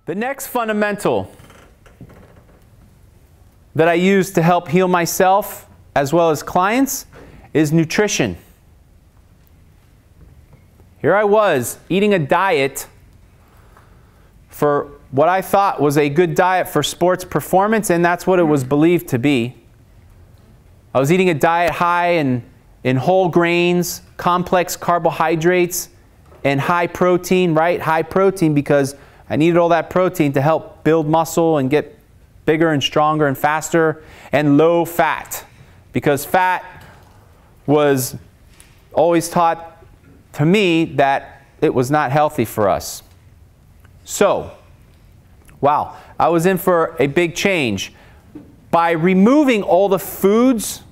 The next fundamental that I use to help heal myself as well as clients is nutrition. Here I was eating a diet for what I thought was a good diet for sports performance, and that's what it was believed to be. I was eating a diet high in whole grains, complex carbohydrates, and high protein, right? High protein because I needed all that protein to help build muscle and get bigger and stronger and faster, and low fat because fat was always taught to me that it was not healthy for us. So, wow, I was in for a big change. By removing all the foods,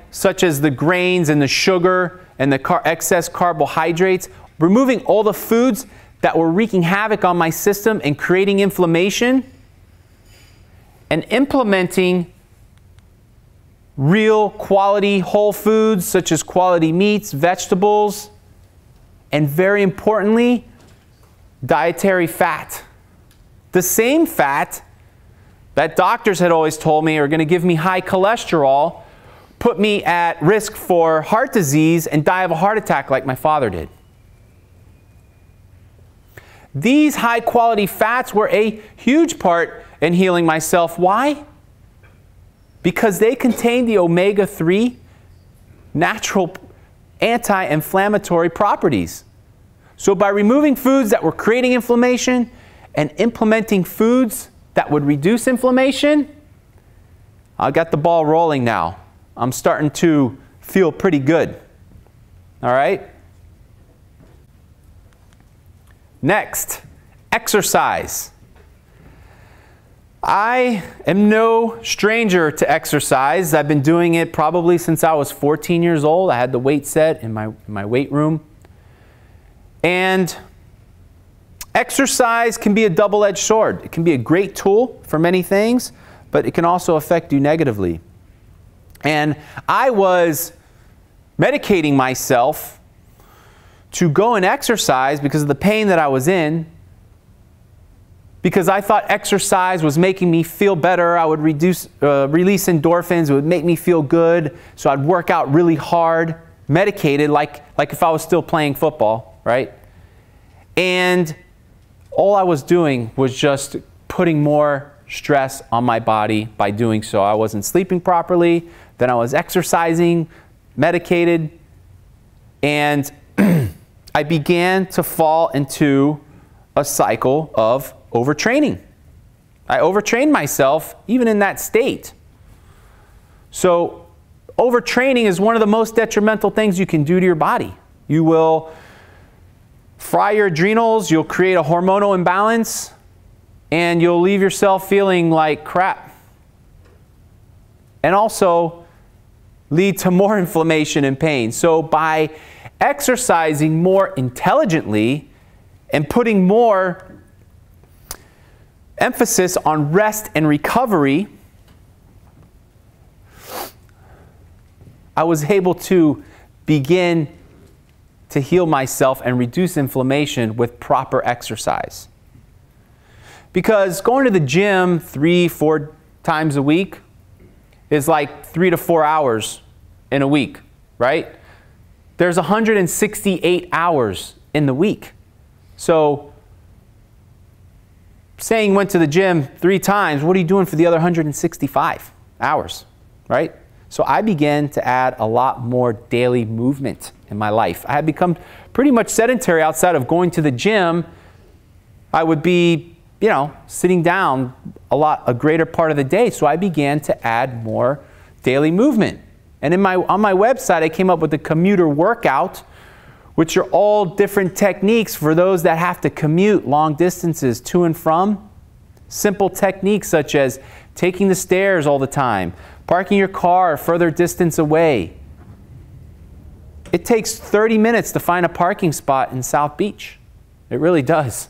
such as the grains and the sugar and the excess carbohydrates, removing all the foods that were wreaking havoc on my system and creating inflammation, and implementing real quality whole foods such as quality meats, vegetables, and very importantly, dietary fat. The same fat that doctors had always told me are going to give me high cholesterol, put me at risk for heart disease and die of a heart attack like my father did. These high quality fats were a huge part in healing myself. Why? Because they contain the omega-3 natural anti-inflammatory properties. So by removing foods that were creating inflammation and implementing foods that would reduce inflammation, I got the ball rolling now. I'm starting to feel pretty good. All right? Next, exercise. I am no stranger to exercise. I've been doing it probably since I was 14 years old. I had the weight set in my weight room. And exercise can be a double-edged sword. It can be a great tool for many things, but it can also affect you negatively. And I was medicating myself to go and exercise because of the pain that I was in, because I thought exercise was making me feel better. I would release endorphins. It would make me feel good. So I'd work out really hard, medicated, like if I was still playing football, right? And all I was doing was just putting more stress on my body by doing so. I wasn't sleeping properly. Then I was exercising, medicated, and I began to fall into a cycle of overtraining. I overtrained myself even in that state. So overtraining is one of the most detrimental things you can do to your body. You will fry your adrenals, you'll create a hormonal imbalance, and you'll leave yourself feeling like crap. And also lead to more inflammation and pain. So by exercising more intelligently and putting more emphasis on rest and recovery, I was able to begin to heal myself and reduce inflammation with proper exercise. Because going to the gym 3-4 times a week is like 3 to 4 hours in a week, right? There's 168 hours in the week. So saying went to the gym 3 times, what are you doing for the other 165 hours, right? So I began to add a lot more daily movement in my life. I had become pretty much sedentary outside of going to the gym. I would be, sitting down a greater part of the day. So I began to add more daily movement. And on my website, I came up with the commuter workout, which are all different techniques for those that have to commute long distances to and from. Simple techniques such as taking the stairs all the time, parking your car a further distance away. It takes 30 minutes to find a parking spot in South Beach. It really does.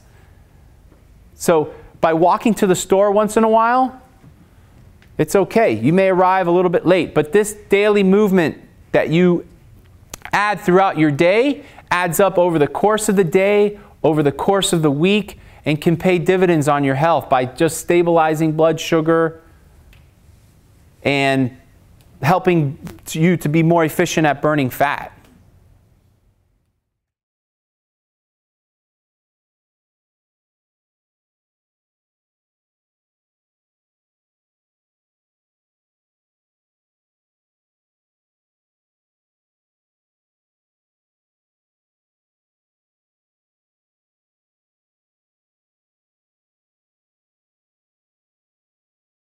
So by walking to the store once in a while, it's okay. You may arrive a little bit late, but this daily movement that you add throughout your day adds up over the course of the day, over the course of the week, and can pay dividends on your health by just stabilizing blood sugar and helping you to be more efficient at burning fat.